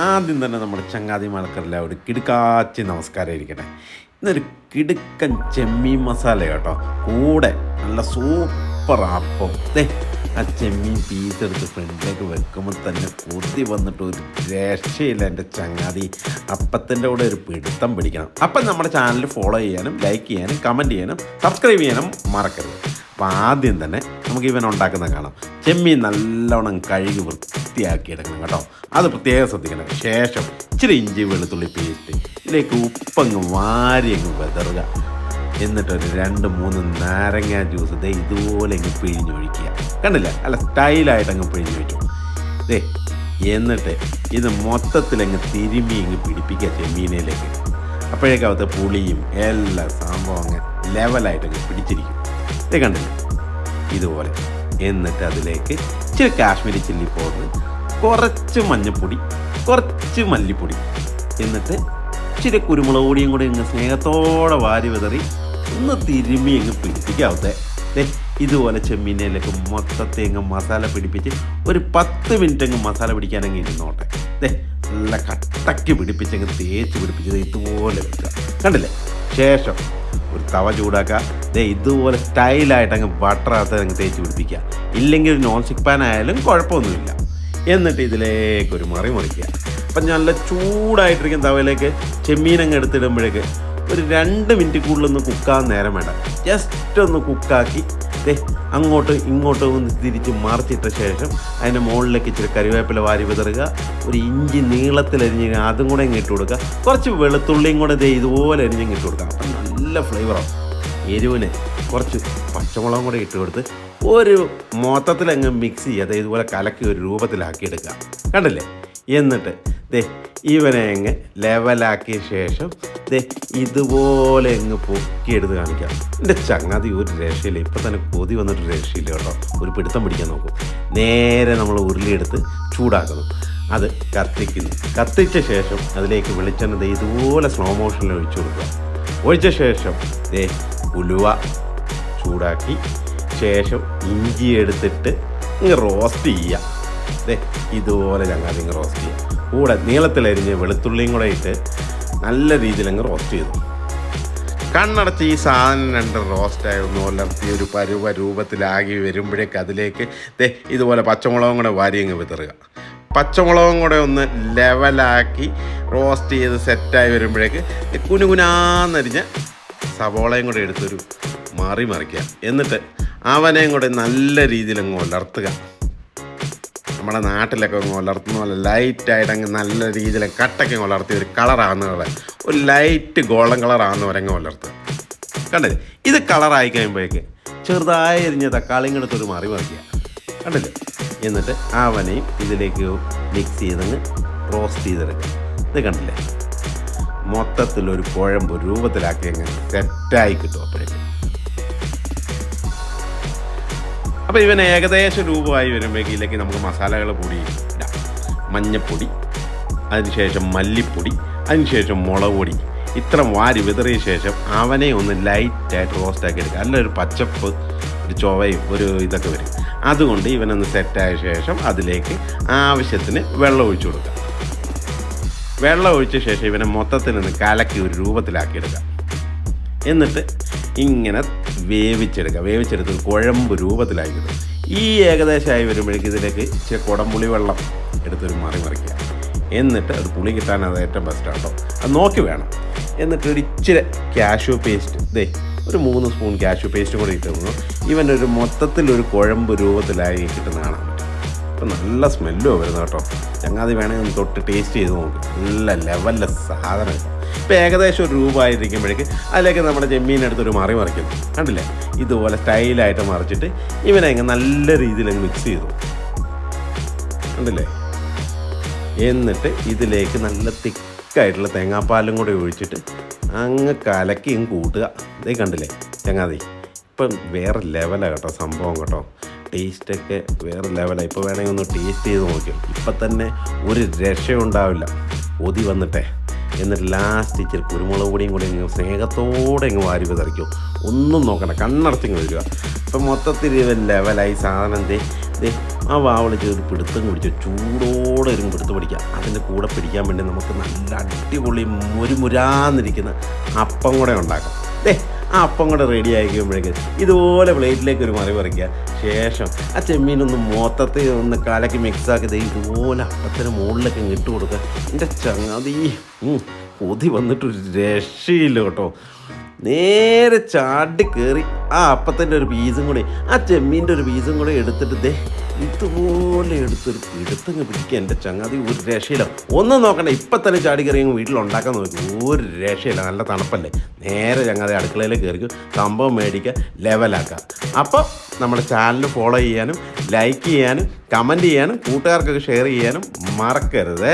ആദ്യം തന്നെ നമ്മുടെ ചങ്ങാതിമാർക്കെല്ലാം ഒരു കിടുക്കാച്ചി നമസ്കാരം ഇരിക്കട്ടെ. ഇന്നൊരു കിടുക്കൻ ചെമ്മീൻ മസാല കേട്ടോ, കൂടെ നല്ല സൂപ്പർ അപ്പം. ആ ചെമ്മീൻ പീസ് എടുത്ത് ഫ്രണ്ടിലേക്ക് വെക്കുമ്പോൾ തന്നെ കൊതി വന്നിട്ട് ഒരു രക്ഷയില്ല എൻ്റെ ചങ്ങാതി. അപ്പത്തിൻ്റെ കൂടെ ഒരു പിടുത്തം പിടിക്കണം. അപ്പം നമ്മുടെ ചാനൽ ഫോളോ ചെയ്യാനും ലൈക്ക് ചെയ്യാനും കമൻറ്റ് ചെയ്യാനും സബ്സ്ക്രൈബ് ചെയ്യാനും മറക്കരുത്. അപ്പോൾ ആദ്യം തന്നെ നമുക്ക് ഇവൻ ഉണ്ടാക്കുന്ന കാണാം. ചെമ്മീൻ നല്ലവണ്ണം കഴുകി വൃത്തിയാക്കി എടുക്കണം കേട്ടോ, അത് പ്രത്യേകം ശ്രദ്ധിക്കണം. ശേഷം ഇച്ചിരി ഇഞ്ചി വെളുത്തുള്ളി പേസ്റ്റ്, ഇതിലേക്ക് ഉപ്പങ്ങ് വാരി അങ്ങ് വെതറുക. എന്നിട്ടൊരു 2-3 നാരങ്ങ ജ്യൂസ് ഇതുപോലെ അങ്ങ് പിഴിഞ്ഞൊഴിക്കുക. കണ്ടില്ല, അല്ല സ്റ്റൈലായിട്ട് അങ്ങ് പിഴിഞ്ഞൊഴിച്ചു. എന്നിട്ട് ഇത് മൊത്തത്തിലങ്ങ് തിരുമ്മി അങ്ങ് പിടിപ്പിക്കുക ചെമ്മീനയിലേക്ക്. അപ്പോഴേക്കകത്ത് പുളിയും എല്ലാ സംഭവം അങ്ങ് ലെവലായിട്ടങ്ങ് പിടിച്ചിരിക്കും. കണ്ടില്ല ഇതുപോലെ. എന്നിട്ട് അതിലേക്ക് ഇച്ചിരി കാശ്മീരി ചില്ലി പൗഡർ, കുറച്ച് മഞ്ഞൾപ്പൊടി, കുറച്ച് മല്ലിപ്പൊടി, എന്നിട്ട് ഇച്ചിരി കുരുമുളക് പൊടിയും കൂടി ഇങ്ങ് സ്നേഹത്തോടെ വാരി വിതറി ഒന്ന് തിരുമ്മി അങ്ങ് പിടിപ്പിക്കാവത്തെ. ഇതുപോലെ ചെമ്മീനയിലേക്ക് മൊത്തത്തെ അങ്ങ് മസാല പിടിപ്പിച്ച് ഒരു 10 മിനിറ്റ് അങ്ങ് മസാല പിടിക്കാനങ്ങ് ഇരുന്നോട്ടെ. നല്ല കട്ടയ്ക്ക് പിടിപ്പിച്ചങ്ങ് തേച്ച് പിടിപ്പിച്ചത് ഇതുപോലെ വെക്കുക. കണ്ടില്ലേ? ശേഷം ഒരു തവ ചൂടാക്കുക. ഇതുപോലെ സ്റ്റൈലായിട്ട് അങ്ങ് ബട്ടറകത്ത് അങ്ങ് തേച്ച് പിടിപ്പിക്കുക. ഇല്ലെങ്കിൽ ഒരു നോൺ സ്റ്റിക്ക് പാൻ ആയാലും കുഴപ്പമൊന്നുമില്ല. എന്നിട്ട് ഇതിലേക്കൊരു മറിക്കുക. അപ്പം നല്ല ചൂടായിട്ടിരിക്കുന്ന തവയിലേക്ക് ചെമ്മീൻ അങ്ങ് എടുത്തിടുമ്പോഴേക്ക് ഒരു 2 മിനിറ്റ് കൂടുതലൊന്ന് കുക്കാൻ നേരം വേണ്ട. ജസ്റ്റ് ഒന്ന് കുക്കാക്കി അങ്ങോട്ടും ഇങ്ങോട്ടും ഒന്ന് തിരിച്ച് മറിച്ചിട്ട ശേഷം അതിൻ്റെ മുകളിലേക്ക് ഇച്ചിരി കറിവേപ്പില വാരി വിതറുക. ഒരു ഇഞ്ചി നീളത്തിലരിഞ്ഞ് അതും കൂടെ ഇങ്ങ് ഇട്ട് കൊടുക്കുക. കുറച്ച് വെളുത്തുള്ളിയും കൂടെ ഇതുപോലെ അരിഞ്ഞ് ഇട്ട് കൊടുക്കുക. അപ്പം നല്ല ഫ്ലേവറാണ്. എരിവിന് കുറച്ച് പച്ചമുളകും കൂടെ ഇട്ട് കൊടുത്ത് ഒരു മൊത്തത്തിലങ്ങ് മിക്സ് ചെയ്യുക. ഇതുപോലെ കലക്കി ഒരു രൂപത്തിലാക്കിയെടുക്കുക. കണ്ടില്ലേ? എന്നിട്ട് ഇവനെ അങ്ങ് ലെവലാക്കിയ ശേഷം ഇതുപോലെ അങ്ങ് പൊക്കിയെടുത്ത് കാണിക്കാം. എൻ്റെ ചങ്ങാതി ഒരു രക്ഷയില്ല. ഇപ്പം തന്നെ കൊതി വന്നിട്ട് രക്ഷയില്ല കേട്ടോ. ഒരു പിടുത്തം പിടിക്കാൻ നോക്കും. നേരെ നമ്മൾ ഉരുളിയെടുത്ത് ചൂടാക്കുന്നു. അത് കത്തിച്ച ശേഷം അതിലേക്ക് വെളിച്ചെണ്ണ ഇതുപോലെ സ്ലോ മോഷനിൽ ഒഴിച്ചു കൊടുക്കുക. ഒഴിച്ച ശേഷം ഉലുവ ചൂടാക്കി ശേഷം ഇഞ്ചി എടുത്തിട്ട് ഇങ്ങ് റോസ്റ്റ് ചെയ്യുക. ഇതുപോലെ ചങ്ങാതി ഇങ്ങ് റോസ്റ്റ് ചെയ്യുക. കൂടെ നീളത്തിലരിഞ്ഞ് വെളുത്തുള്ളിയും കൂടെ ഇട്ട് നല്ല രീതിയിൽ അങ്ങ് റോസ്റ്റ് ചെയ്തു. കണ്ണടച്ച് ഈ സാധനം 2 റോസ്റ്റായി ഒന്ന് ഉലർത്തി ഒരു പരുവ രൂപത്തിലാകി വരുമ്പോഴേക്ക് അതിലേക്ക് ഇതുപോലെ പച്ചമുളകും കൂടെ വാരി അങ്ങ് വിതറുക. പച്ചമുളകും കൂടെ ഒന്ന് ലെവലാക്കി റോസ്റ്റ് ചെയ്ത് സെറ്റായി വരുമ്പോഴേക്ക് കുനുകുനാന്നരിഞ്ഞ സവോളയും കൂടെ എടുത്തൊരു മറിക്കുക. എന്നിട്ട് അവനെയും കൂടെ നല്ല രീതിയിൽ അങ്ങ് ഉലർത്തുക. നമ്മുടെ നാട്ടിലൊക്കെ അങ്ങ് ഉലർത്തുന്ന പോലെ ലൈറ്റായിട്ട് അങ്ങ് നല്ല രീതിയിൽ കട്ടൊക്കെ ഉലർത്തി ഒരു കളറാകുന്നവരെ ഒരു ലൈറ്റ് ഗോൾഡൻ കളറാകുന്നവരെ അങ്ങ് ഉലർത്തുക. കണ്ടില്ലേ? ഇത് കളറായി കഴിയുമ്പോഴേക്ക് ചെറുതായി എരിഞ്ഞ തക്കാളിയും കൂടെ ഒരു മറിക്കുക. കണ്ടില്ലേ? എന്നിട്ട് അവനെയും ഇതിലേക്ക് മിക്സ് ചെയ്തങ്ങ് റോസ്റ്റ് ചെയ്തെടുക്കുക. ഇത് കണ്ടില്ലേ? മൊത്തത്തിലൊരു കുഴമ്പ് രൂപത്തിലാക്കി അങ്ങ് സെറ്റായി കിട്ടും. അപ്പോഴേക്കും അപ്പോൾ ഇവൻ ഏകദേശം രൂപമായി വരുമ്പോഴേക്ക് ഇതിലേക്ക് നമുക്ക് മസാലകൾ പൊടി ഇടാം. മഞ്ഞൾപ്പൊടി, അതിനുശേഷം മല്ലിപ്പൊടി, അതിനുശേഷം മുളക് പൊടി, ഇത്ര വാരി വിതറിയ ശേഷം അവനെ ഒന്ന് ലൈറ്റായിട്ട് റോസ്റ്റാക്കി എടുക്കുക. നല്ലൊരു പച്ചപ്പ്, ഒരു ചൊവയും ഒരു ഇതൊക്കെ വരും. അതുകൊണ്ട് ഇവനൊന്ന് സെറ്റായ ശേഷം അതിലേക്ക് ആവശ്യത്തിന് വെള്ളം ഒഴിച്ചു കൊടുക്കുക. വെള്ളം ഒഴിച്ച ശേഷം ഇവനെ മൊത്തത്തിനൊന്ന് കലക്കി ഒരു രൂപത്തിലാക്കിയെടുക്കുക. എന്നിട്ട് ഇങ്ങനെ വേവിച്ചെടുത്ത് കുഴമ്പ് രൂപത്തിലാക്കിയത്. ഈ ഏകദേശമായി വരുമ്പോഴേക്ക് ഇതിലേക്ക് ഇച്ചിരി കുടംപുളി വെള്ളം എടുത്തൊരു മറിക്കുക. എന്നിട്ട് അത് പുളി കിട്ടാൻ അത് ഏറ്റവും ബെസ്റ്റാണ് കേട്ടോ, അത് നോക്കി വേണം. എന്നിട്ട് ഒരു ഇച്ചിരി കാഷ്യൂ പേസ്റ്റ്, ഒരു 3 സ്പൂൺ കാഷ്യൂ പേസ്റ്റും കൂടി ഇട്ട് ഇവൻ്റെ ഒരു മൊത്തത്തിലൊരു കുഴമ്പ് രൂപത്തിലായി കിട്ടുന്ന കാണാൻ പറ്റും. അപ്പം നല്ല സ്മെല്ലും വരുന്നത് കേട്ടോ. ചങ്ങാതി വേണമെങ്കിൽ ഒന്ന് തൊട്ട് ടേസ്റ്റ് ചെയ്ത് നോക്കും. നല്ല ലെവലിലെ സാധനം. ഇപ്പോൾ ഏകദേശം ഒരു രൂപമായിരിക്കുമ്പോഴേക്ക് അതിലേക്ക് നമ്മുടെ ചെമ്മീനെടുത്തൊരു മറിക്കുന്നു. കണ്ടില്ലേ? ഇതുപോലെ സ്റ്റൈലായിട്ട് മറിച്ചിട്ട് ഇവനെ അങ്ങ് നല്ല രീതിയിൽ അങ്ങ് മിക്സ് ചെയ്തു. കണ്ടില്ലേ? എന്നിട്ട് ഇതിലേക്ക് നല്ല തിക്കായിട്ടുള്ള തേങ്ങാപ്പാലും കൂടെ ഒഴിച്ചിട്ട് അങ്ങ് കലക്കി അങ്ങ് കൂട്ടുക. കണ്ടില്ലേ ചങ്ങാതി? ഇപ്പം വേറെ ലെവലാണ് കേട്ടോ സംഭവം കേട്ടോ. ടേസ്റ്റൊക്കെ വേറെ ലെവലാണ്. ഇപ്പോൾ വേണമെങ്കിൽ ഒന്ന് ടേസ്റ്റ് ചെയ്ത് നോക്കിയോ. ഇപ്പം തന്നെ ഒരു രക്ഷയുണ്ടാവില്ല, കൊതി വന്നിട്ടേ. എന്നിട്ട് ലാസ്റ്റ് ഇച്ചിരി കുരുമുളക് പൊടിയും കൂടി ഇങ്ങ് സ്നേഹത്തോടെ ഇങ്ങ് വാരി വിതറിക്കും. ഒന്നും നോക്കണ്ട, കണ്ണടച്ചിങ്ങ് വരിക. ഇപ്പം മൊത്തത്തിൽ ലെവലായി സാധനം ആ വാവള് ചെയ്ത് പിടുത്തം പിടിച്ച് ചൂടോടെ ഒരു പിടുത്തം പിടിക്കുക. അതിൻ്റെ കൂടെ പിടിക്കാൻ വേണ്ടി നമുക്ക് നല്ല അടിപൊളി മുരാന്നിരിക്കുന്ന അപ്പം കൂടെ ഉണ്ടാക്കാം. ആ അപ്പം കൂടെ റെഡി ആയിക്കുമ്പോഴേക്ക് ഇതുപോലെ പ്ലേറ്റിലേക്ക് ഒരു മറി പറിക്കുക. ശേഷം ആ ചെമ്മീനൊന്ന് മൊത്തത്തിൽ ഒന്ന് കലക്കി മിക്സാക്കി ഇതുപോലെ അപ്പത്തിന് മുകളിലേക്ക് ഇട്ട് കൊടുക്കുക. എൻ്റെ ചങ്ങാതി കൊതി വന്നിട്ടൊരു രക്ഷയില്ല കേട്ടോ. നേരെ ചാടി കയറി ആ അപ്പത്തിൻ്റെ ഒരു പീസും കൂടി ആ ചെമ്മീൻ്റെ ഒരു പീസും കൂടി എടുത്തിട്ട് ഇതുപോലെ എടുത്തൊരു പിടുത്തങ്ങ് പിടിക്കുക. എൻ്റെ ചങ്ങാതി ഒരു രക്ഷയില്ല. ഒന്നും നോക്കണ്ട, ഇപ്പം തന്നെ ചാടി കയറി വീട്ടിലുണ്ടാക്കാൻ നോക്കി. ഒരു രക്ഷയില്ല. നല്ല തണുപ്പല്ലേ. നേരെ ചങ്ങാതി അടുക്കളയിലേക്ക് കയറിക്കും, സംഭവം മേടിക്കുക, ലെവലാക്കുക. അപ്പം നമ്മുടെ ചാനൽ ഫോളോ ചെയ്യാനും ലൈക്ക് ചെയ്യാനും കമൻറ്റ് ചെയ്യാനും കൂട്ടുകാർക്കൊക്കെ ഷെയർ ചെയ്യാനും മറക്കരുത്.